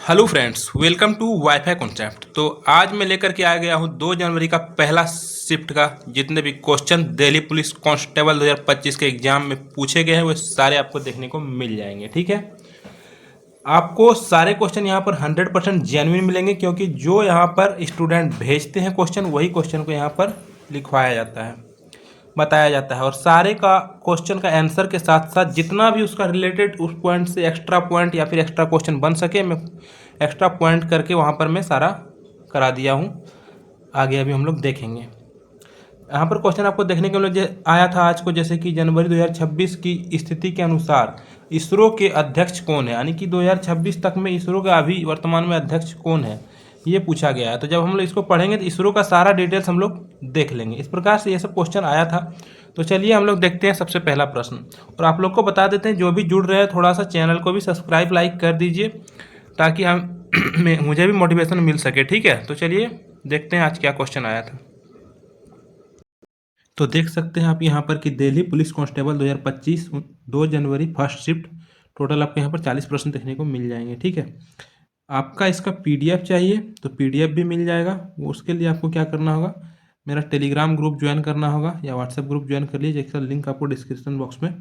Hello friends, welcome to WiFi concept. तो आज मैं लेकर के आ गया हूँ 2 जनवरी का पहला शिफ्ट का जितने भी क्वेश्चन दिल्ली पुलिस कांस्टेबल 2025 के एग्जाम में पूछे गए हैं वो सारे आपको देखने को मिल जाएंगे। ठीक है, आपको सारे क्वेश्चन यहाँ पर 100% जेन्युइन मिलेंगे, क्योंकि जो यहाँ पर स्टूडेंट भेजते हैं क्वेश्चन वही क्वेश्चन को यहाँ पर लिखवाया जाता है, बताया जाता है। और सारे का क्वेश्चन का आंसर के साथ साथ जितना भी उसका रिलेटेड उस पॉइंट से एक्स्ट्रा पॉइंट या फिर एक्स्ट्रा क्वेश्चन बन सके, मैं एक्स्ट्रा पॉइंट करके वहाँ पर मैं सारा करा दिया हूँ। आगे अभी हम लोग देखेंगे। यहाँ पर क्वेश्चन आपको देखने के लिए आया था आज को, जैसे कि जनवरी 2026 की स्थिति के अनुसार इसरो के अध्यक्ष कौन है, यानी कि 2026 तक में इसरो का अभी वर्तमान में अध्यक्ष कौन है, ये पूछा गया है। तो जब हम लोग इसको पढ़ेंगे तो इसरो का सारा डिटेल्स हम लोग देख लेंगे। इस प्रकार से ये सब क्वेश्चन आया था। तो चलिए हम लोग देखते हैं सबसे पहला प्रश्न। और आप लोग को बता देते हैं, जो भी जुड़ रहे हैं थोड़ा सा चैनल को भी सब्सक्राइब लाइक कर दीजिए, ताकि हम मुझे भी मोटिवेशन मिल सके। ठीक है, तो चलिए देखते हैं आज क्या क्वेश्चन आया था। तो देख सकते हैं आप यहाँ पर कि दिल्ली पुलिस कांस्टेबल 2025 2 जनवरी फर्स्ट शिफ्ट, टोटल आपको यहाँ पर 40 प्रश्न देखने को मिल जाएंगे। ठीक है, आपका इसका पीडीएफ चाहिए तो पीडीएफ भी मिल जाएगा। उसके लिए आपको क्या करना होगा, मेरा टेलीग्राम ग्रुप ज्वाइन करना होगा या व्हाट्सएप ग्रुप ज्वाइन कर लीजिए, जिसका लिंक आपको डिस्क्रिप्शन बॉक्स में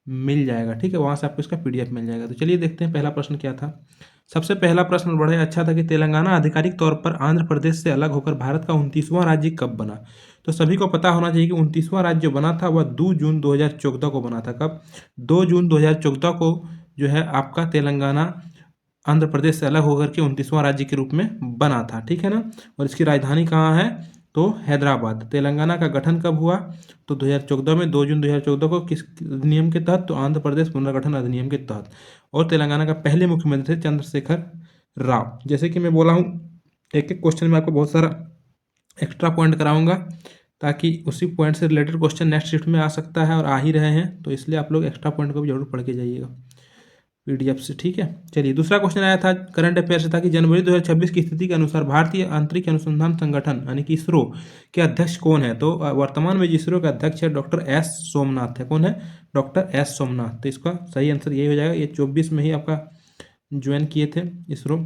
मिल जाएगा। ठीक है, वहाँ से आपको इसका पीडीएफ मिल जाएगा। तो चलिए देखते हैं पहला प्रश्न क्या था। सबसे पहला प्रश्न बड़ा ही अच्छा था कि तेलंगाना आधिकारिक तौर पर आंध्र प्रदेश से अलग होकर भारत का 29वां राज्य कब बना। तो सभी को पता होना चाहिए कि 29वां राज्य जो बना था वह 2 जून 2014 को बना था। कब? 2 जून 2014 को जो है आपका तेलंगाना आंध्र प्रदेश से अलग होकर के 29वां राज्य के रूप में बना था। ठीक है ना। और इसकी राजधानी कहाँ है? तो हैदराबाद। तेलंगाना का गठन कब हुआ? तो 2014 में 2 जून 2014 को। किस अधिनियम के तहत? तो आंध्र प्रदेश पुनर्गठन अधिनियम के तहत। और तेलंगाना का पहले मुख्यमंत्री थे चंद्रशेखर राव। जैसे कि मैं बोला हूँ, एक एक क्वेश्चन में आपको बहुत सारा एक्स्ट्रा पॉइंट कराऊंगा, ताकि उसी पॉइंट से रिलेटेड क्वेश्चन नेक्स्ट शिफ्ट में आ सकता है और आ ही रहे हैं, तो इसलिए आप लोग एक्स्ट्रा पॉइंट को भी जरूर पढ़ के जाइएगा पीडीएफ से। ठीक है, चलिए दूसरा क्वेश्चन आया था करंट अफेयर से था कि जनवरी 2026 की स्थिति के अनुसार भारतीय अंतरिक्ष अनुसंधान संगठन यानी कि इसरो के अध्यक्ष कौन है। तो वर्तमान में इसरो के अध्यक्ष है डॉक्टर एस सोमनाथ है। कौन है? Doctor S Somnath. तो इसका सही आंसर यही हो जाएगा। ये 24 में ही आपका ज्वाइन किए थे इसरो।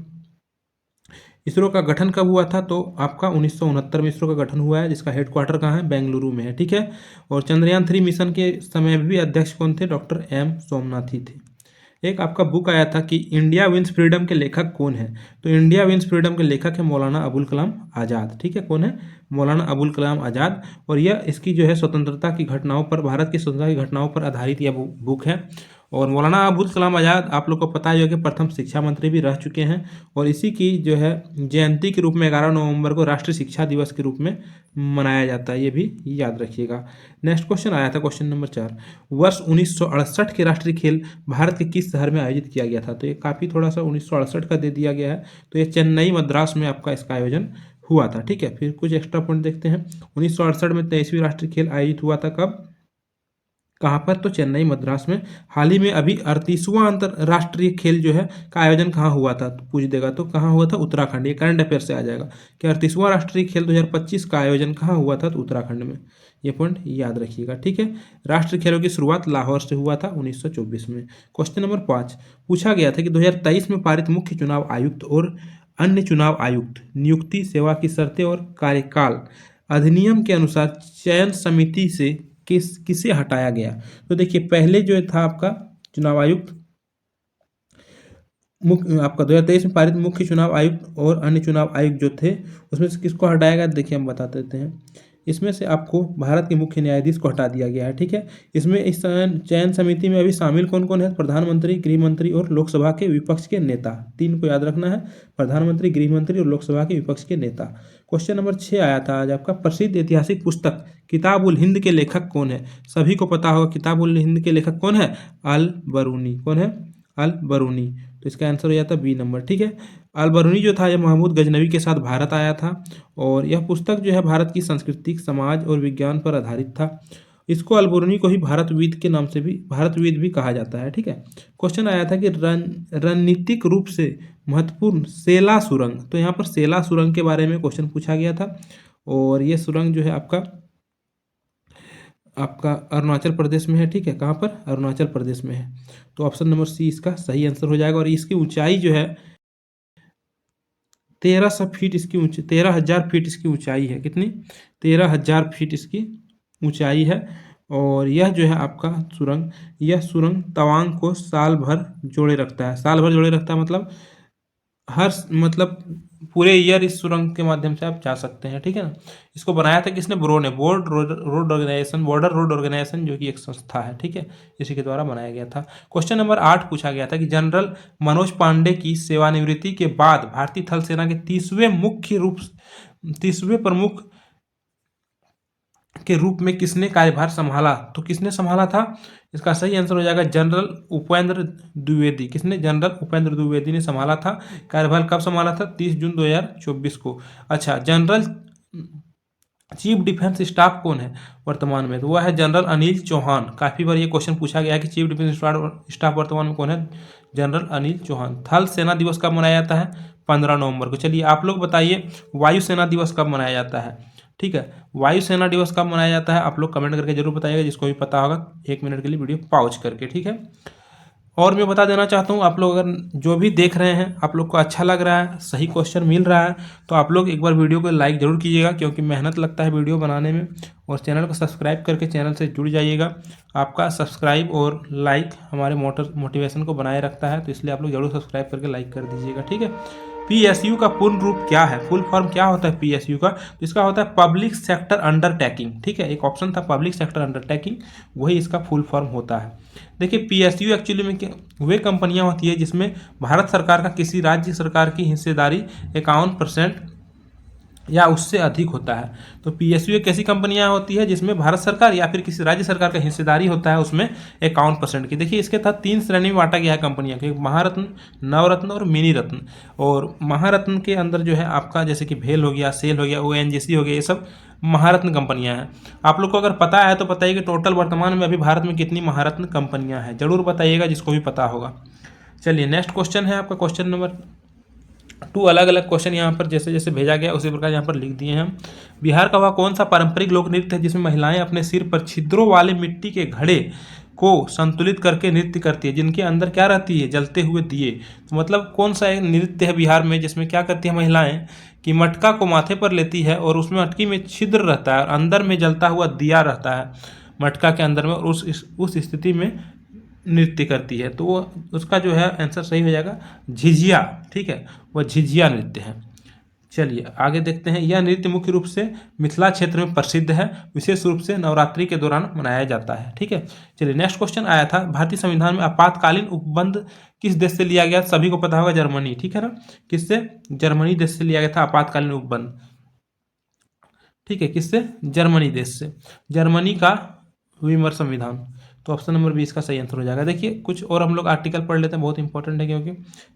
इसरो का गठन कब हुआ था? तो आपका 1969 में इसरो का गठन हुआ है, जिसका हेडक्वार्टर कहाँ है? बेंगलुरु में है। ठीक है, और चंद्रयान 3 मिशन के समय भी अध्यक्ष कौन थे? डॉक्टर एम सोमनाथ ही थे। एक आपका बुक आया था कि इंडिया विंस फ्रीडम के लेखक कौन है। तो इंडिया विंस फ्रीडम के लेखक है मौलाना अबुल कलाम आज़ाद। ठीक है, कौन है? मौलाना अबुल कलाम आज़ाद। और यह इसकी जो है स्वतंत्रता की घटनाओं पर, भारत की स्वतंत्रता की घटनाओं पर आधारित यह बुक है। और मौलाना अबुल कलाम आज़ाद आप लोग को पता है कि प्रथम शिक्षा मंत्री भी रह चुके हैं। और इसी की जो है जयंती के रूप में 11 नवंबर को राष्ट्रीय शिक्षा दिवस के रूप में मनाया जाता है, ये भी याद रखिएगा। नेक्स्ट क्वेश्चन आया था क्वेश्चन नंबर 4, वर्ष 1968 के राष्ट्रीय खेल भारत के किस शहर में आयोजित किया गया था। तो ये काफ़ी थोड़ा सा 1968 का दे दिया गया है। तो ये चेन्नई मद्रास में आपका इसका आयोजन हुआ था। ठीक है, फिर कुछ एक्स्ट्रा पॉइंट देखते हैं। 1968 में 23वीं राष्ट्रीय खेल आयोजित हुआ था। कब? कहाँ पर? तो चेन्नई मद्रास में। हाल ही में अभी 38वां अंतर्राष्ट्रीय खेल जो है का आयोजन कहाँ हुआ था, तो पूछ देगा तो कहाँ हुआ था? उत्तराखंड। ये करंट अफेयर से आ जाएगा कि 38वां राष्ट्रीय खेल 2025 का आयोजन कहाँ हुआ था? तो उत्तराखंड में। ये पॉइंट याद रखिएगा। ठीक है, राष्ट्रीय खेलों की शुरुआत लाहौर से हुआ था 1924 में। क्वेश्चन नंबर 5 पूछा गया था कि 2023 में पारित मुख्य चुनाव आयुक्त और अन्य चुनाव आयुक्त नियुक्ति, सेवा की शर्तें और कार्यकाल अधिनियम के अनुसार चयन समिति से किसे हटाया गया। तो देखिए, पहले जो था आपका चुनाव आयुक्त मुख्य आपका 2023 में पारित मुख्य चुनाव आयुक्त और अन्य चुनाव आयुक्त जो थे, उसमें से किसको हटाया गया? देखिए हम बता देते हैं। इसमें से आपको भारत के मुख्य न्यायाधीश को हटा दिया गया है। ठीक है, इसमें इस चयन समिति में अभी शामिल कौन कौन है? प्रधानमंत्री, गृह मंत्री और लोकसभा के विपक्ष के नेता। तीन को याद रखना है, प्रधानमंत्री, गृह मंत्री और लोकसभा के विपक्ष के नेता। क्वेश्चन नंबर 6 आया था आज आपका, प्रसिद्ध ऐतिहासिक पुस्तक किताब उल हिंद के लेखक कौन है। सभी को पता होगा किताब उल हिंद के लेखक कौन है? अल बरूनी। कौन है? अल बरूनी। तो इसका आंसर हो जाता है बी नंबर। ठीक है, अल बरूनी जो था यह महमूद गजनवी के साथ भारत आया था, और यह पुस्तक जो है भारत की संस्कृति, समाज और विज्ञान पर आधारित था। इसको अल बरूनी को ही भारतविद के नाम से भी, भारतविद भी कहा जाता है। ठीक है, क्वेश्चन आया था कि रणनीतिक रूप से महत्वपूर्ण सेला सुरंग। तो यहाँ पर सेला सुरंग के बारे में क्वेश्चन पूछा गया था, और ये सुरंग जो है आपका अरुणाचल प्रदेश में है। ठीक है, कहाँ पर? अरुणाचल प्रदेश में है। तो ऑप्शन नंबर सी इसका सही आंसर हो जाएगा। और इसकी ऊंचाई जो है 1300 फीट इसकी ऊंची, 13,000 फीट इसकी ऊंचाई है। कितनी? 13,000 फीट इसकी ऊंचाई है। और यह जो है आपका सुरंग, यह सुरंग तवांग को साल भर जोड़े रखता है। साल भर जोड़े रखता है मतलब मतलब पूरे ईयर इस सुरंग के माध्यम से आप जा सकते हैं, ठीक है ना। इसको बनाया था किसने? ब्रो ने। Road Organisation, Border Road Organisation, जो कि एक संस्था है, ठीक है, इसी के द्वारा बनाया गया था। क्वेश्चन नंबर 8 पूछा गया था कि जनरल मनोज पांडे की सेवानिवृत्ति के बाद भारतीय थल सेना के 30वें प्रमुख के रूप में किसने कार्यभार संभाला? तो किसने संभाला था? इसका सही आंसर हो जाएगा जनरल उपेंद्र द्विवेदी। किसने? जनरल उपेंद्र द्विवेदी ने संभाला था। कार्यभार कब संभाला था? 30 जून 2024 को। अच्छा, जनरल चीफ डिफेंस स्टाफ कौन है वर्तमान में? तो वह है जनरल अनिल चौहान। काफ़ी बार ये क्वेश्चन पूछा गया है कि चीफ डिफेंस स्टाफ वर्तमान में कौन है? जनरल अनिल चौहान। थल सेना दिवस कब मनाया जाता है? 15 नवंबर को। चलिए आप लोग बताइए, वायुसेना दिवस कब मनाया जाता है? ठीक है, वायुसेना दिवस कब मनाया जाता है? आप लोग कमेंट करके जरूर बताइएगा, जिसको भी पता होगा 1 मिनट के लिए वीडियो पॉज करके, ठीक है। और मैं बता देना चाहता हूँ, आप लोग अगर जो भी देख रहे हैं, आप लोग को अच्छा लग रहा है, सही क्वेश्चन मिल रहा है, तो आप लोग एक बार वीडियो को लाइक ज़रूर कीजिएगा, क्योंकि मेहनत लगता है वीडियो बनाने में। और चैनल को सब्सक्राइब करके चैनल से जुड़ जाइएगा। आपका सब्सक्राइब और लाइक हमारे मोटिवेशन को बनाए रखता है, तो इसलिए आप लोग जरूर सब्सक्राइब करके लाइक कर दीजिएगा, ठीक है। PSU का पूर्ण रूप क्या है? फुल फॉर्म क्या होता है PSU का? तो इसका होता है पब्लिक सेक्टर अंडरटेकिंग, ठीक है। एक ऑप्शन था पब्लिक सेक्टर अंडरटेकिंग, वही इसका फुल फॉर्म होता है। देखिए, PSU एक्चुअली में वे कंपनियां होती है जिसमें भारत सरकार का किसी राज्य सरकार की हिस्सेदारी 51% या उससे अधिक होता है। तो PSU एक ऐसी कंपनियां होती है जिसमें भारत सरकार या फिर किसी राज्य सरकार का हिस्सेदारी होता है, उसमें 51% की। देखिए, इसके तहत 3 श्रेणी में बांटा गया है कंपनियां के, महारत्न, नवरत्न और मिनी रत्न। और महारत्न के अंदर जो है आपका जैसे कि भेल हो गया, सेल हो गया, ONGC हो गया, ये सब महारत्न कंपनियां हैं। आप लोग को अगर पता है तो बताइए कि टोटल वर्तमान में अभी भारत में कितनी महारत्न कंपनियां हैं, जरूर बताइएगा जिसको भी पता होगा। चलिए नेक्स्ट क्वेश्चन है आपका क्वेश्चन नंबर 2। अलग अलग क्वेश्चन यहाँ पर जैसे जैसे भेजा गया उसी प्रकार यहाँ पर लिख दिए हैं हम। बिहार का वह कौन सा पारंपरिक लोक नृत्य है जिसमें महिलाएं अपने सिर पर छिद्रों वाले मिट्टी के घड़े को संतुलित करके नृत्य करती है, जिनके अंदर क्या रहती है? जलते हुए दिए। तो मतलब कौन सा एक नृत्य है बिहार में जिसमें क्या करती है महिलाएं कि मटका को माथे पर लेती है और उसमें मटकी में छिद्र रहता है और अंदर में जलता हुआ दिया रहता है मटका के अंदर में, और उस स्थिति में नृत्य करती है। तो वो उसका जो है आंसर सही हो जाएगा झिझिया, ठीक है, वह झिझिया नृत्य है। चलिए आगे देखते हैं। यह नृत्य मुख्य रूप से मिथिला क्षेत्र में प्रसिद्ध है, विशेष रूप से नवरात्रि के दौरान मनाया जाता है, ठीक है। चलिए नेक्स्ट क्वेश्चन आया था, भारतीय संविधान में आपातकालीन उपबंध किस देश से लिया गया? सभी को पता होगा, जर्मनी, ठीक है ना। किससे? जर्मनी देश से लिया गया था आपातकालीन उपबंध, ठीक है। किससे? जर्मनी देश से। जर्मनी का विमर संविधान। तो ऑप्शन नंबर 20 का सही आंसर हो जाएगा। देखिए कुछ और हम लोग आर्टिकल पढ़ लेते हैं, बहुत इंपॉर्टेंट है क्योंकि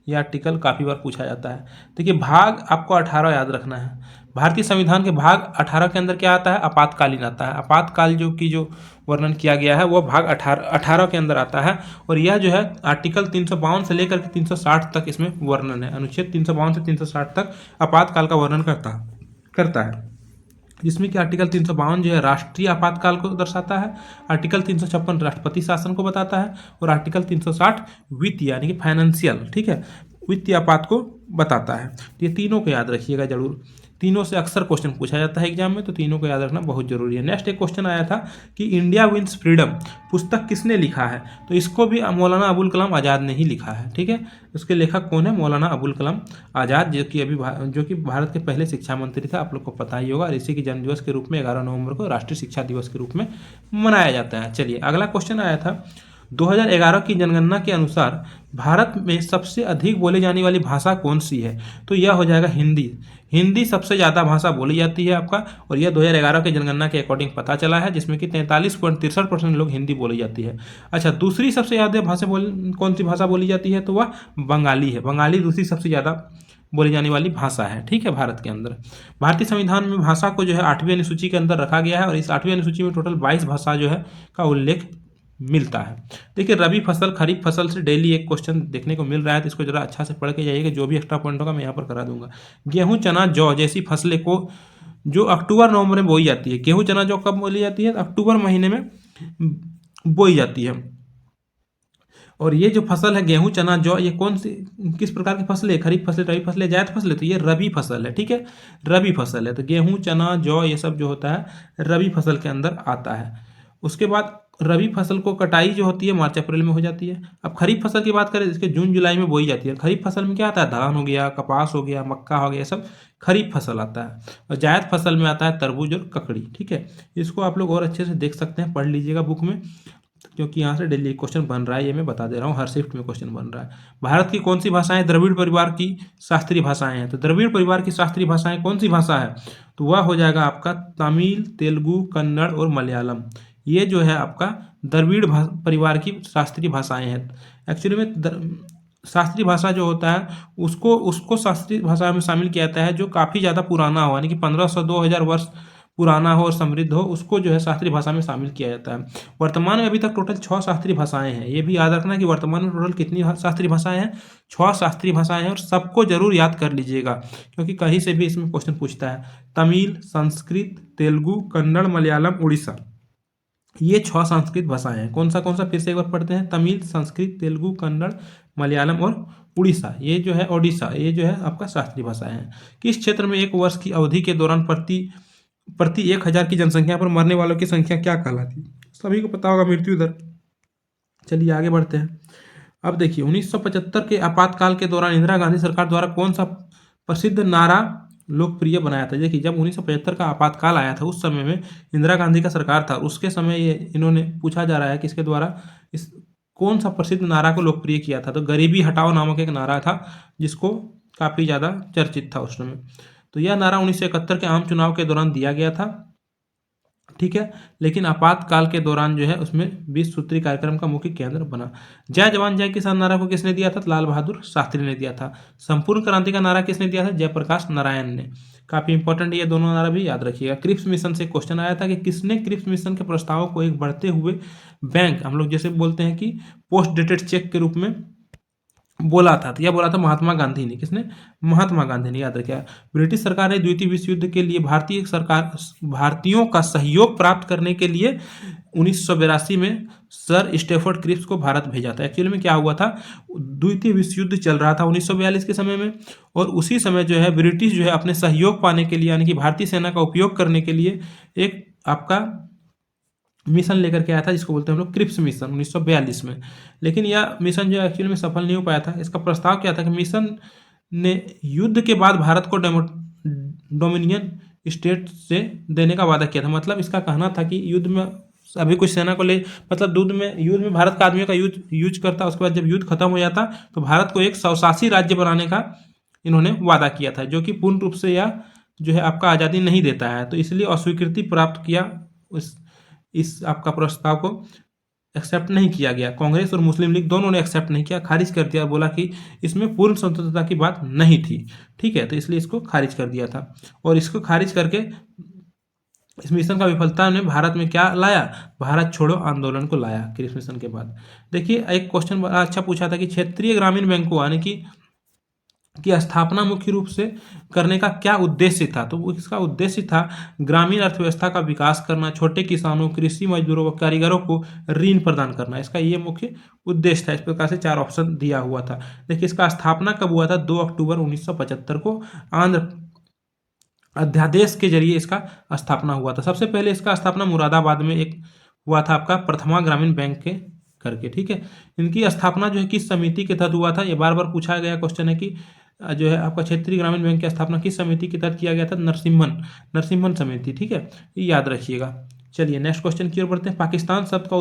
ये आर्टिकल काफ़ी बार पूछा जाता है। देखिए भाग आपको 18 याद रखना है। भारतीय संविधान के भाग 18 के अंदर क्या आता है? आपातकालीन आता है। आपातकाल जो वर्णन किया गया है वह भाग 18 के अंदर आता है। और यह जो है आर्टिकल 352 से लेकर के 360 तक इसमें वर्णन है। अनुच्छेद 352 से 360 तक आपातकाल का वर्णन करता है, जिसमें कि आर्टिकल 352 जो है राष्ट्रीय आपातकाल को दर्शाता है, आर्टिकल 356 राष्ट्रपति शासन को बताता है, और आर्टिकल 360 वित्तीय यानी कि फाइनेंशियल, ठीक है, वित्तीय आपात को बताता है। तो ये तीनों को याद रखिएगा जरूर, तीनों से अक्सर क्वेश्चन पूछा जाता है एग्जाम में, तो तीनों को याद रखना बहुत जरूरी है। नेक्स्ट एक क्वेश्चन आया था कि इंडिया विंस फ्रीडम पुस्तक किसने लिखा है? तो इसको भी मौलाना अबुल कलाम आज़ाद ने ही लिखा है, ठीक है। उसके लेखक कौन है? मौलाना अबुल कलाम आज़ाद, जो कि भारत के पहले शिक्षा मंत्री थे, आप लोग को पता ही होगा। और इसी के जन्म दिवस के रूप में 11 नवंबर को राष्ट्रीय शिक्षा दिवस के रूप में मनाया जाता है। चलिए अगला क्वेश्चन आया था, 2011 की जनगणना के अनुसार भारत में सबसे अधिक बोली जाने वाली भाषा कौन सी है? तो यह हो जाएगा हिंदी। हिंदी सबसे ज़्यादा भाषा बोली जाती है आपका, और यह 2011 के जनगणना के अकॉर्डिंग पता चला है, जिसमें कि 43.63% लोग हिंदी बोली जाती है। अच्छा, दूसरी सबसे ज़्यादा कौन सी भाषा बोली जाती है? तो वह बंगाली है। बंगाली दूसरी सबसे ज़्यादा बोली जाने वाली भाषा है, ठीक है, भारत के अंदर। भारतीय संविधान में भाषा को जो है 8वीं अनुसूची के अंदर रखा गया है, और इस 8वीं अनुसूची में टोटल 22 भाषा जो है का उल्लेख मिलता है। देखिए रबी फसल खरीफ फसल से डेली एक क्वेश्चन देखने को मिल रहा है, तो इसको जरा अच्छा से पढ़ के जाइएगा, जो भी एक्स्ट्रा पॉइंट होगा मैं यहाँ पर करा दूंगा। गेहूं चना जौ जैसी फसलें को जो अक्टूबर नवंबर में बोई जाती है, गेहूं चना जौ कब बोली जाती है? अक्टूबर महीने में बोई जाती है। और ये जो फसल है गेहूं चना जौ, ये कौन सी किस प्रकार की फसल है? खरीफ फसल, रबी फसल है, जायद फसल है? तो ये रबी फसल है, ठीक है, रबी फसल है। तो गेहूं चना जौ ये सब जो होता है रबी फसल के अंदर आता है। उसके बाद रबी फसल को कटाई जो होती है मार्च अप्रैल में हो जाती है। अब खरीफ फसल की बात करें, इसके जून जुलाई में बोई जाती है। खरीफ फसल में क्या आता है? धान हो गया, कपास हो गया, मक्का हो गया, सब खरीफ फसल आता है। और जायद फसल में आता है तरबूज और ककड़ी, ठीक है। इसको आप लोग और अच्छे से देख सकते हैं, पढ़ लीजिएगा बुक में, क्योंकि यहाँ से डेली क्वेश्चन बन रहा है, ये मैं बता दे रहा हूँ, हर शिफ्ट में क्वेश्चन बन रहा है। भारत की कौन सी भाषाएं द्रविड़ परिवार की शास्त्रीय भाषाएं हैं? तो द्रविड़ परिवार की शास्त्रीय भाषाएं कौन सी भाषा है? तो वह हो जाएगा आपका तमिल, तेलुगु, कन्नड़ और मलयालम। ये जो है आपका द्रविड़ परिवार की शास्त्रीय भाषाएं हैं। एक्चुअली में शास्त्रीय भाषा जो होता है उसको उसको शास्त्रीय भाषा में शामिल किया जाता है जो काफ़ी ज़्यादा पुराना हो, यानी कि 1500 2000 वर्ष पुराना हो और समृद्ध हो, उसको जो है शास्त्रीय भाषा में शामिल किया जाता है। वर्तमान में अभी तक टोटल 6 शास्त्रीय भाषाएं हैं। ये भी याद रखना कि वर्तमान में टोटल कितनी शास्त्रीय भाषाएं हैं? 6 शास्त्रीय भाषाएं हैं। और सबको जरूर याद कर लीजिएगा, क्योंकि कहीं से भी इसमें क्वेश्चन पूछता है। तमिल, संस्कृत, तेलुगु, कन्नड़, मलयालम, उड़ीसा, ये 6 संस्कृत भाषाएं हैं। कौन सा फिर से एक बार पढ़ते हैं? तमिल, संस्कृत, तेलुगु, कन्नड़, मलयालम और उड़ीसा, ये जो है ओडिशा, ये जो है आपका शास्त्रीय भाषाएं हैं। किस क्षेत्र में एक वर्ष की अवधि के दौरान प्रति 1000 की जनसंख्या पर मरने वालों की संख्या क्या कहलाती है? सभी को पता होगा, मृत्यु दर। चलिए आगे बढ़ते हैं। अब देखिए 1975 के आपातकाल के दौरान इंदिरा गांधी सरकार द्वारा कौन सा प्रसिद्ध नारा लोकप्रिय बनाया था? देखिए जब 1975 का आपातकाल आया था उस समय में इंदिरा गांधी का सरकार था, उसके समय ये इन्होंने पूछा जा रहा है कि इसके द्वारा इस कौन सा प्रसिद्ध नारा को लोकप्रिय किया था? तो गरीबी हटाओ नामक एक नारा था जिसको काफ़ी ज़्यादा चर्चित था उस समय। तो यह नारा 1971 के आम चुनाव के दौरान दिया गया था, ठीक है। लेकिन आपातकाल के दौरान जो है उसमें 20 सूत्री कार्यक्रम का मुख्य केंद्र बना। जय जवान जय किसान नारा को किसने दिया था? लाल बहादुर शास्त्री ने दिया था। संपूर्ण क्रांति का नारा किसने दिया था? जयप्रकाश नारायण ने। काफी इंपॉर्टेंट ये दोनों नारा भी याद रखिएगा। क्रिप्स मिशन से क्वेश्चन आया था कि किसने क्रिप्स मिशन के प्रस्तावों को एक बढ़ते हुए बैंक, हम लोग जैसे बोलते हैं कि पोस्ट डेटेड चेक के रूप में बोला था? तो यह बोला था महात्मा गांधी ने। किसने? महात्मा गांधी ने, याद रखिए। ब्रिटिश सरकार ने द्वितीय विश्व युद्ध के लिए भारतीयों का सहयोग प्राप्त करने के लिए 1982 में सर स्टेफर्ड क्रिप्स को भारत भेजा था। एक्चुअली में क्या हुआ था, द्वितीय विश्व युद्ध चल रहा था 1942 के समय में, और उसी समय जो है ब्रिटिश जो है अपने सहयोग पाने के लिए, यानी कि भारतीय सेना का उपयोग करने के लिए एक आपका मिशन लेकर के आया था, जिसको बोलते हैं हम लोग क्रिप्स मिशन, 1942 में। लेकिन यह मिशन जो एक्चुअली में सफल नहीं हो पाया था। इसका प्रस्ताव क्या था कि मिशन ने युद्ध के बाद भारत को डोमिनियन स्टेट से देने का वादा किया था। मतलब इसका कहना था कि युद्ध में अभी कुछ सेना को ले, मतलब युद्ध में भारत का आदमियों का यूज करता, उसके बाद जब युद्ध खत्म हो जाता तो भारत को एक स्वशासी राज्य बनाने का इन्होंने वादा किया था, जो कि पूर्ण रूप से यह जो है आपका आज़ादी नहीं देता है। तो इसलिए अस्वीकृति प्राप्त किया, इस आपका प्रस्ताव को एक्सेप्ट नहीं किया गया। कांग्रेस और मुस्लिम लीग दोनों ने एक्सेप्ट नहीं किया, खारिज कर दिया और बोला कि इसमें पूर्ण स्वतंत्रता की बात नहीं थी, ठीक है। तो इसलिए इसको खारिज कर दिया था। और इसको खारिज करके इस मिशन का विफलता ने भारत में क्या लाया? भारत छोड़ो आंदोलन को लाया क्रिप्स मिशन के बाद। देखिए एक क्वेश्चन बड़ा अच्छा पूछा था कि क्षेत्रीय ग्रामीण बैंकों यानी कि स्थापना मुख्य रूप से करने का क्या उद्देश्य था? तो इसका उद्देश्य था ग्रामीण अर्थव्यवस्था का विकास करना, छोटे किसानों, कृषि मजदूरों व कारीगरों को ऋण प्रदान करना, इसका ये मुख्य उद्देश्य था। इस प्रकार से 4 ऑप्शन दिया हुआ था। देखिए इसका स्थापना कब हुआ था? 2 अक्टूबर 1975 को आंध्र अध्यादेश के जरिए इसका स्थापना हुआ था। सबसे पहले इसका स्थापना मुरादाबाद में एक हुआ था, आपका प्रथमा ग्रामीण बैंक के करके, ठीक है। इनकी स्थापना जो है किस समिति के तहत हुआ था? ये बार बार पूछा गया क्वेश्चन है कि जो है आपका क्षेत्रीय ग्रामीण बैंक की स्थापना किस समिति के तहत किया गया था? नरसिम्हन समिति, ठीक है, ये याद रखिएगा। चलिए नेक्स्ट क्वेश्चन की ओर बढ़ते हैं। पाकिस्तान शब्द का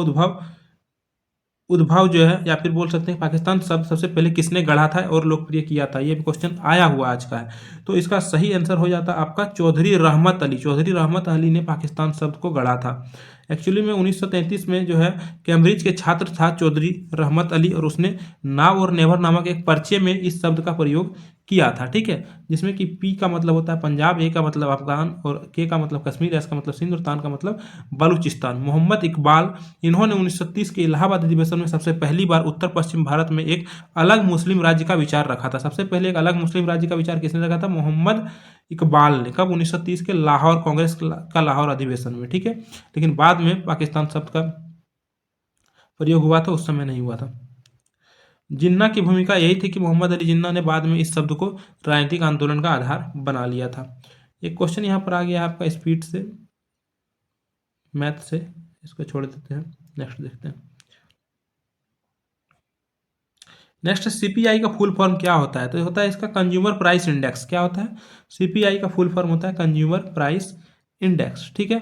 उद्भव जो है, या फिर बोल सकते हैं पाकिस्तान शब्द सबसे पहले किसने गढ़ा था और लोकप्रिय किया था? ये भी क्वेश्चन आया हुआ आज का है। तो इसका सही आंसर हो जाता आपका चौधरी रहमत अली। चौधरी रहमत अली ने पाकिस्तान शब्द को गढ़ा था। एक्चुअली में 1933 में जो है कैम्ब्रिज के छात्र था चौधरी रहमत अली, और उसने नाव और नेवर नामक एक पर्चे में इस शब्द का प्रयोग किया था, ठीक है। जिसमें कि पी का मतलब होता है पंजाब, ए का मतलब अफगान, और के का मतलब कश्मीर, एस का मतलब सिंध, और तान का मतलब बलूचिस्तान। मोहम्मद इकबाल, इन्होंने 1930 के इलाहाबाद अधिवेशन में सबसे पहली बार उत्तर पश्चिम भारत में एक अलग मुस्लिम राज्य का विचार रखा था। सबसे पहले एक अलग मुस्लिम राज्य का विचार किसने रखा था? मोहम्मद इकबाल ने। कब? 1930 के लाहौर कांग्रेस का लाहौर अधिवेशन में, ठीक है। लेकिन बाद में पाकिस्तान शब्द का प्रयोग हुआ था, उस समय नहीं हुआ था। जिन्ना की भूमिका यही थी कि मोहम्मद अली जिन्ना ने बाद में इस शब्द को राजनीतिक आंदोलन का आधार बना लिया था। एक क्वेश्चन यहाँ पर आ गया आपका स्पीड से, मैथ से, इसको छोड़ देते हैं, नेक्स्ट देखते हैं। नेक्स्ट सीपीआई का फुल फॉर्म क्या होता है? तो होता है इसका कंज्यूमर प्राइस इंडेक्स। क्या होता है? सीपीआई का फुल फॉर्म होता है कंज्यूमर प्राइस इंडेक्स। ठीक है,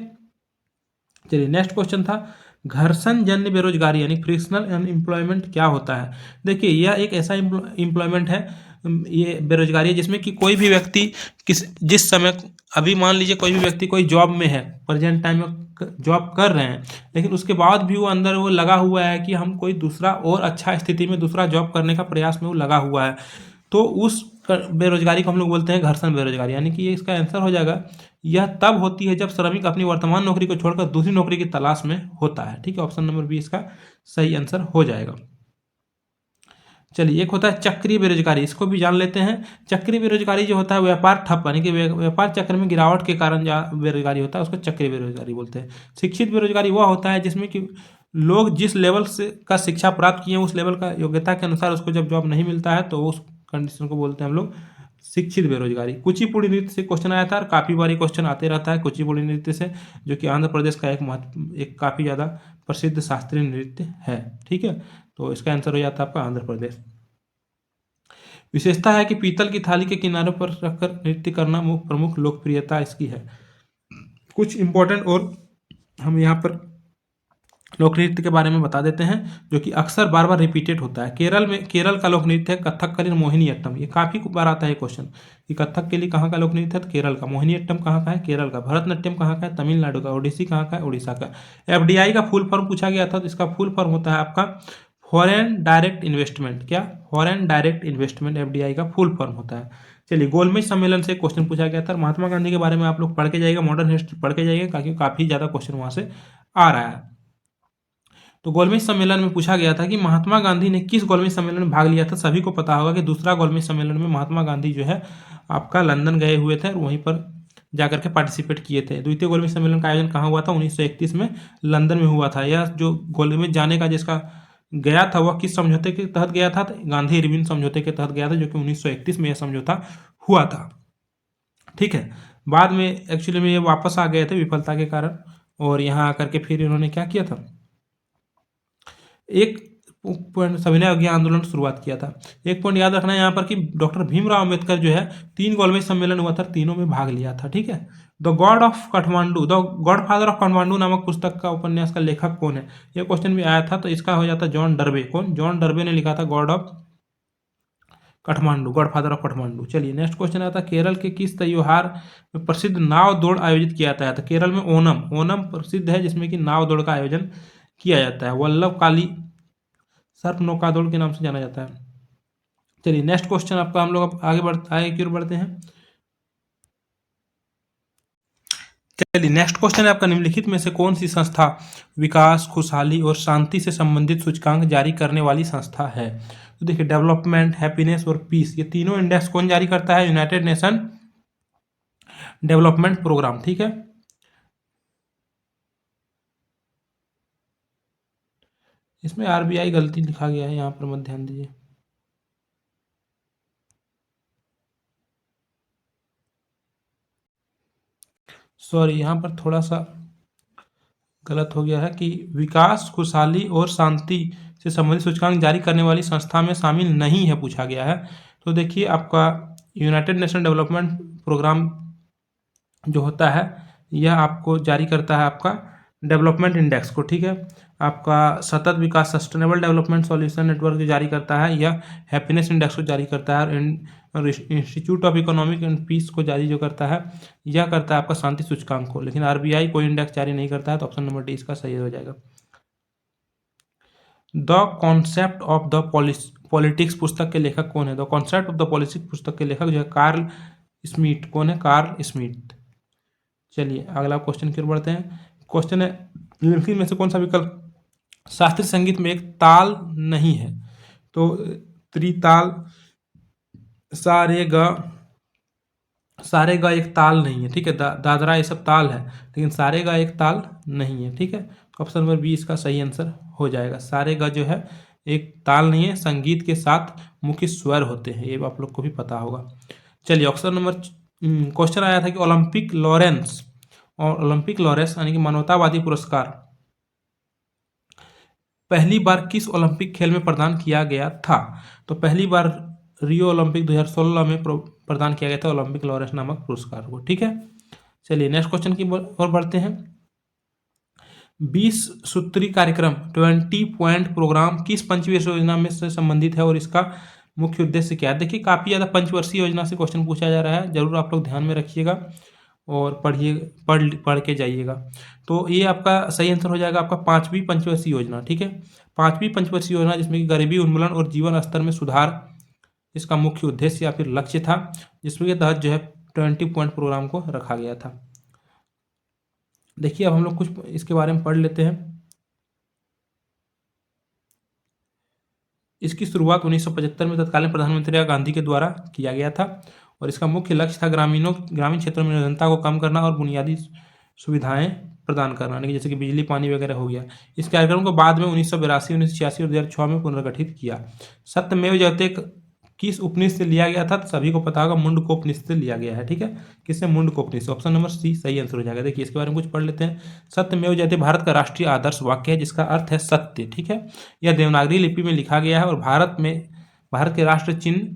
चलिए नेक्स्ट क्वेश्चन था घर्षण जन्य बेरोजगारी यानी फ्रिक्शनल अनएम्प्लॉयमेंट क्या होता है? देखिए यह एक ऐसा एम्प्लॉयमेंट है, ये बेरोजगारी है जिसमें कि कोई भी व्यक्ति जिस समय, अभी मान लीजिए कोई भी व्यक्ति कोई जॉब में है, प्रेजेंट टाइम में जॉब कर रहे हैं, लेकिन उसके बाद भी वो अंदर वो लगा हुआ है कि हम कोई दूसरा और अच्छा स्थिति में दूसरा जॉब करने का प्रयास में वो लगा हुआ है, तो उस बेरोजगारी को हम लोग बोलते हैं घर्षण बेरोजगारी। यानी कि ये इसका आंसर हो जाएगा, यह तब होती है जब श्रमिक अपनी वर्तमान नौकरी को छोड़कर दूसरी नौकरी की तलाश में होता है। ठीक है, ऑप्शन नंबर बी इसका सही आंसर हो जाएगा। चलिए एक होता है चक्रीय बेरोजगारी, इसको भी जान लेते हैं। चक्रीय बेरोजगारी जो होता है व्यापार ठप, यानी कि व्यापार चक्र में गिरावट के कारण जो बेरोजगारी होता है उसको चक्रीय बेरोजगारी बोलते हैं। शिक्षित बेरोजगारी वह होता है जिसमें कि लोग जिस लेवल से का शिक्षा प्राप्त किए उस लेवल का योग्यता के अनुसार उसको जब जॉब नहीं मिलता है तो उस कंडीशन को बोलते हैं हम लोग शिक्षित बेरोजगारी। कुचिपुड़ी नृत्य से क्वेश्चन आया था और काफ़ी बारी क्वेश्चन आते रहता है कुचिपुड़ी नृत्य से, जो कि आंध्र प्रदेश का एक काफ़ी ज़्यादा प्रसिद्ध शास्त्रीय नृत्य है। ठीक है, तो इसका आंसर हो जाता है आपका आंध्र प्रदेश। विशेषता है कि पीतल की थाली के किनारों पर रखकर नृत्य करना प्रमुख लोकप्रियता इसकी है। कुछ इंपॉर्टेंट और हम यहाँ पर लोक नृत्य के बारे में बता देते हैं जो कि अक्सर बार बार रिपीटेड होता है। केरल का लोक नृत्य है कथकली मोहिनीअट्टम। ये काफी बार आता है क्वेश्चन कि कथक के लिए कहाँ का लोक नृत्य है? तो केरल का। मोहिनीअट्टम कहाँ का है? केरल का। भरतनाट्यम कहाँ का है? तमिलनाडु का। ओडिसी कहाँ का है? उड़ीसा का। एफडीआई का फुल फॉर्म पूछा गया था, तो इसका फुल फॉर्म होता है आपका फॉरेन डायरेक्ट इन्वेस्टमेंट। क्या? फॉरेन डायरेक्ट इन्वेस्टमेंट एफडीआई का फुल फॉर्म होता है। चलिए गोलमेज सम्मेलन से क्वेश्चन पूछा गया था, महात्मा गांधी के बारे में आप लोग पढ़ के जाइएगा, मॉडर्न हिस्ट्री पढ़ के जाइएगा, क्योंकि काफी ज्यादा क्वेश्चन वहां से आ रहा है। तो गोलमेज सम्मेलन में पूछा गया था कि महात्मा गांधी ने किस गोलमेज सम्मेलन में भाग लिया था? सभी को पता होगा कि दूसरा गोलमेज सम्मेलन में महात्मा गांधी जो है आपका लंदन गए हुए थे और वहीं पर जाकर के पार्टिसिपेट किए थे। द्वितीय गोलमेज सम्मेलन का आयोजन कहाँ हुआ था? 1931 में लंदन में हुआ था। यह जो गोलमेज जाने का जिसका गया था वह किस समझौते के तहत गया था? गांधी इरविन समझौते के तहत गया था, जो कि 1931 में यह समझौता हुआ था। ठीक है, बाद में एक्चुअली में ये वापस आ गए थे विफलता के कारण, और यहाँ आकर के फिर इन्होंने क्या किया था, एक पॉइंट सविनय अवज्ञा आंदोलन शुरुआत किया था। एक पॉइंट याद रखना है यहाँ पर कि डॉक्टर भीमराव अंबेडकर जो है 3 गोलमेज सम्मेलन हुआ था, तीनों में भाग लिया था। ठीक है, the God of Kathmandu, the God father of Kathmandu नामक पुस्तक का उपन्यास का लेखक कौन है? यह क्वेश्चन भी आया था, तो इसका हो जाता जॉन डर्बे। कौन? जॉन डर्बे ने लिखा था God of Kathmandu, God father of Kathmandu. चलिए नेक्स्ट क्वेश्चन आता है केरल के किस त्योहार में प्रसिद्ध नाव दौड़ आयोजित किया जाता है? तो केरल में ओनम, ओनम प्रसिद्ध है जिसमें कि नाव दौड़ का आयोजन किया जाता है। वल्लभ काली सर्प नौकादौड़ के नाम से जाना जाता है। चलिए नेक्स्ट क्वेश्चन आपका, हम लोग आगे की ओर बढ़ते हैं। चलिए नेक्स्ट क्वेश्चन है आपका, निम्नलिखित में से कौन सी संस्था विकास, खुशहाली और शांति से संबंधित सूचकांक जारी करने वाली संस्था है? तो देखिए डेवलपमेंट, हैप्पीनेस और पीस, ये तीनों इंडेक्स कौन जारी करता है? United Nation Development Programme. ठीक है, इसमें आरबीआई गलती लिखा गया है, यहाँ पर मत ध्यान दीजिए। सॉरी, यहाँ पर थोड़ा सा गलत हो गया है कि विकास, खुशहाली और शांति से संबंधित सूचकांक जारी करने वाली संस्था में शामिल नहीं है, पूछा गया है। तो देखिए आपका यूनाइटेड नेशन डेवलपमेंट प्रोग्राम जो होता है यह आपको जारी करता है आपका डेवलपमेंट इंडेक्स को। ठीक है, आपका सतत विकास, सस्टेनेबल डेवलपमेंट सॉल्यूशन नेटवर्क जो जारी करता है, यह हैप्पीनेस इंडेक्स को जारी करता है, और Institute of Economic and Peace को जारी जो करता है यह करता है आपका शांति सूचकांक को। लेकिन आरबीआई कोई इंडेक्स जारी नहीं करता है, तो ऑप्शन नंबर डी इसका सही हो जाएगा। The Concept of the Politics पुस्तक के लेखक कौन है? The Concept of the Politics पुस्तक के लेखक जो है कार्ल स्मिथ। कौन है? Carl Schmitt. चलिए अगला क्वेश्चन की ओर बढ़ते हैं। क्वेश्चन है निम्नलिखित में से कौन सा विकल्प शास्त्रीय संगीत में एक ताल नहीं है? तो त्रिताल, सारे गा एक ताल नहीं है। ठीक है, दादरा ये सब ताल है, लेकिन सारे गा एक ताल नहीं है। ठीक है, ऑप्शन नंबर बी इसका सही आंसर हो जाएगा। सारे गा जो है एक ताल नहीं है, संगीत के साथ मुख्य स्वर होते हैं, ये आप लोग को भी पता होगा। चलिए ऑप्शन नंबर क्वेश्चन आया था कि ओलंपिक लॉरेंस यानी कि मानवतावादी पुरस्कार पहली बार किस ओलंपिक खेल में प्रदान किया गया था? तो पहली बार रियो ओलंपिक 2016 में प्रदान किया गया था ओलंपिक लॉरेंस नामक पुरस्कार को। ठीक है, चलिए नेक्स्ट क्वेश्चन की ओर बढ़ते हैं। 20 सूत्री कार्यक्रम 20 पॉइंट प्रोग्राम किस पंचवर्षीय योजना में से संबंधित है और इसका मुख्य उद्देश्य क्या है? देखिए काफ़ी ज़्यादा पंचवर्षीय योजना से क्वेश्चन पूछा जा रहा है, जरूर आप लोग ध्यान में रखिएगा और पढ़ के जाइएगा। तो ये आपका सही आंसर हो जाएगा आपका 5वीं पंचवर्षीय योजना। ठीक है, 5वीं पंचवर्षीय योजना जिसमें कि गरीबी उन्मूलन और जीवन स्तर में सुधार इसका मुख्य उद्देश्य या फिर लक्ष्य था, जिसमें के तहत जो है 20 पॉइंट प्रोग्राम को रखा गया था। देखिए अब हम लोग कुछ इसके बारे में पढ़ लेते हैं। इसकी शुरुआत 1975 में तत्कालीन प्रधानमंत्री इंदिरा गांधी के द्वारा किया गया था और इसका मुख्य लक्ष्य था ग्रामीण क्षेत्रों में निर्धनता को कम करना और बुनियादी सुविधाएं प्रदान करना, यानी कि जैसे कि बिजली पानी वगैरह हो गया। इस कार्यक्रम को बाद में 1982, 1986 और 2006 में पुनर्गठित किया। सत्यमेव जयते किस उपनिषद से लिया गया था? तो सभी को पता होगा मुंडकोपनिषद से लिया गया है। ठीक है, किससे? मुंडकोपनिषद। ऑप्शन नंबर सी सही आंसर हो जाएगा। देखिए इसके बारे में कुछ पढ़ लेते हैं। सत्यमेव जयते भारत का राष्ट्रीय आदर्श वाक्य है जिसका अर्थ है सत्य। ठीक है, यह देवनागरी लिपि में लिखा गया है और भारत के राष्ट्र चिन्ह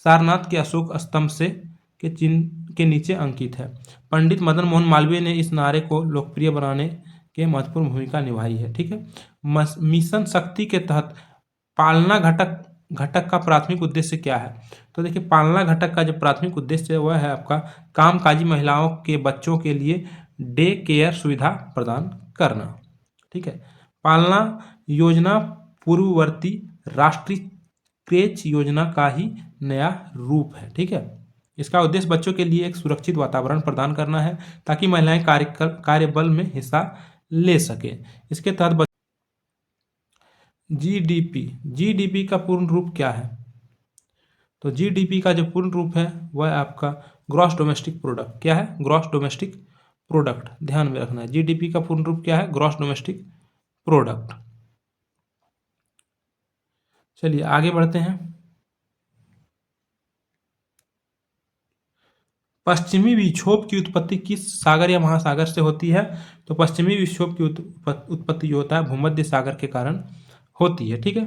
सारनाथ के अशोक स्तंभ से के चिन्ह के नीचे अंकित है। पंडित मदन मोहन मालवीय ने इस नारे को लोकप्रिय बनाने के महत्वपूर्ण भूमिका निभाई है। ठीक है, मिशन शक्ति के तहत पालना घटक का प्राथमिक उद्देश्य क्या है? तो देखिए पालना घटक का जो प्राथमिक उद्देश्य है वह है आपका कामकाजी महिलाओं के बच्चों के लिए डे केयर सुविधा प्रदान करना। ठीक है, पालना योजना पूर्ववर्ती राष्ट्रीय क्रेच योजना का ही नया रूप है। ठीक है, इसका उद्देश्य बच्चों के लिए एक सुरक्षित वातावरण प्रदान करना है ताकि महिलाएं कार्यबल में हिस्सा ले सके। इसके तहत जीडीपी का पूर्ण रूप क्या है? तो जीडीपी का जो पूर्ण रूप है वह आपका ग्रॉस डोमेस्टिक प्रोडक्ट। क्या है? ग्रॉस डोमेस्टिक प्रोडक्ट, ध्यान में रखना है। जीडीपी का पूर्ण रूप क्या है? Gross domestic product. चलिए आगे बढ़ते हैं। पश्चिमी विक्षोभ की उत्पत्ति किस सागर या महासागर से होती है? तो पश्चिमी विक्षोभ की उत्पत्ति जो होता है भूमध्य सागर के कारण होती है। ठीक है,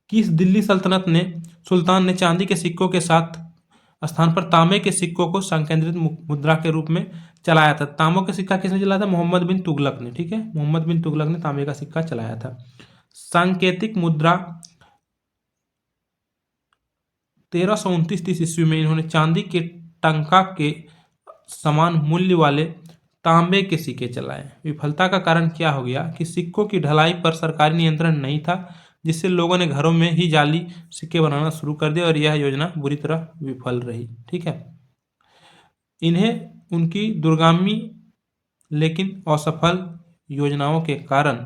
किस दिल्ली सुल्तान ने चांदी के सिक्कों के साथ स्थान पर तांबे के सिक्कों को संकेंद्रित मुद्रा के रूप में चलाया था? तांबे का सिक्का किसने चलाया था? मोहम्मद बिन तुगलक ने। ठीक है, मोहम्मद बिन तुगलक ने तांबे का सिक्का चलाया था। सांकेतिक मुद्रा 1329 ईस्वी में इन्होंने चांदी के टंका के समान मूल्य वाले तांबे के सिक्के चलाए। विफलता का कारण क्या हो गया कि सिक्कों की ढलाई पर सरकारी नियंत्रण नहीं था, जिससे लोगों ने घरों में ही जाली सिक्के बनाना शुरू कर दिया और यह योजना बुरी तरह विफल रही। ठीक है, इन्हें उनकी दूरगामी लेकिन असफल योजनाओं के कारण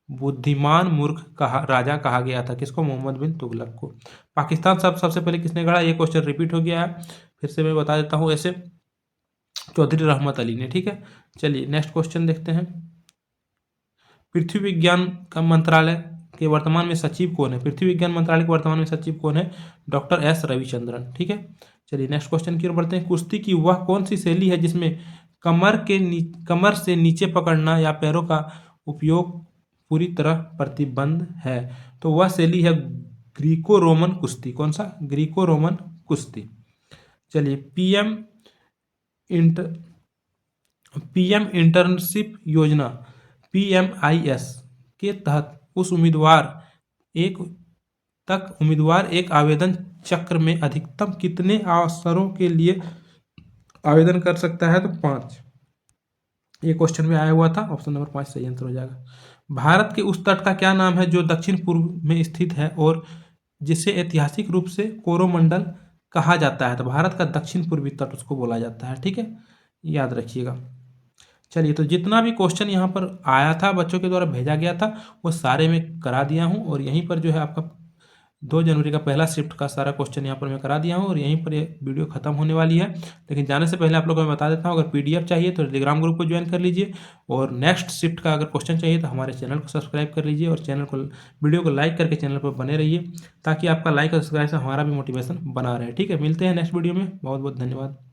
बुद्धिमान मूर्ख राजा कहा गया था। किसको? मोहम्मद बिन तुगलक को। पाकिस्तान सबसे पहले किसने गढ़ा? ये क्वेश्चन रिपीट हो गया है, फिर से मैं बता देता हूँ। ऐसे चौधरी रहमत अली ने। ठीक है, चलिए नेक्स्ट क्वेश्चन देखते हैं। पृथ्वी विज्ञान का मंत्रालय के वर्तमान में सचिव कौन है? पृथ्वी विज्ञान मंत्रालय के वर्तमान में सचिव कौन है? Doctor S Ravichandran. ठीक है, चलिए नेक्स्ट क्वेश्चन की ओर बढ़ते हैं। कुश्ती की वह कौन सी शैली है जिसमें कमर से नीचे पकड़ना या पैरों का उपयोग पूरी तरह प्रतिबंध है? तो वह शैली है ग्रीको रोमन कुश्ती। कौन सा? ग्रीको रोमन कुश्ती। चलिए पीएम इंटर्नशिप योजना PMIS के तहत उम्मीदवार एक आवेदन चक्र में अधिकतम कितने अवसरों के लिए आवेदन कर सकता है? तो 5। ये क्वेश्चन में आया हुआ था। ऑप्शन नंबर 5 सही आंसर हो जाएगा। भारत के उस तट का क्या नाम है जो दक्षिण पूर्व में स्थित है और जिसे ऐतिहासिक रूप से कोरोमंडल कहा जाता है? तो भारत का दक्षिण पूर्वी तट उसको बोला जाता है। ठीक है, याद रखिएगा। चलिए, तो जितना भी क्वेश्चन यहाँ पर आया था बच्चों के द्वारा भेजा गया था वो सारे मैं करा दिया हूँ और यहीं पर जो है आपका 2 जनवरी का पहला शिफ्ट का सारा क्वेश्चन यहाँ पर मैं करा दिया हूँ और यहीं पर ये वीडियो खत्म होने वाली है। लेकिन जाने से पहले आप लोगों को मैं बता देता हूँ, अगर पीडीएफ चाहिए तो टेलीग्राम ग्रुप को ज्वाइन कर लीजिए, और नेक्स्ट शिफ्ट का अगर क्वेश्चन चाहिए तो हमारे चैनल को सब्सक्राइब कर लीजिए, और चैनल को वीडियो को लाइक करके चैनल पर बने रहिए, ताकि आपका लाइक और सब्सक्राइब से हमारा भी मोटिवेशन बना रहे। ठीक है, मिलते हैं नेक्स्ट वीडियो में। बहुत बहुत धन्यवाद।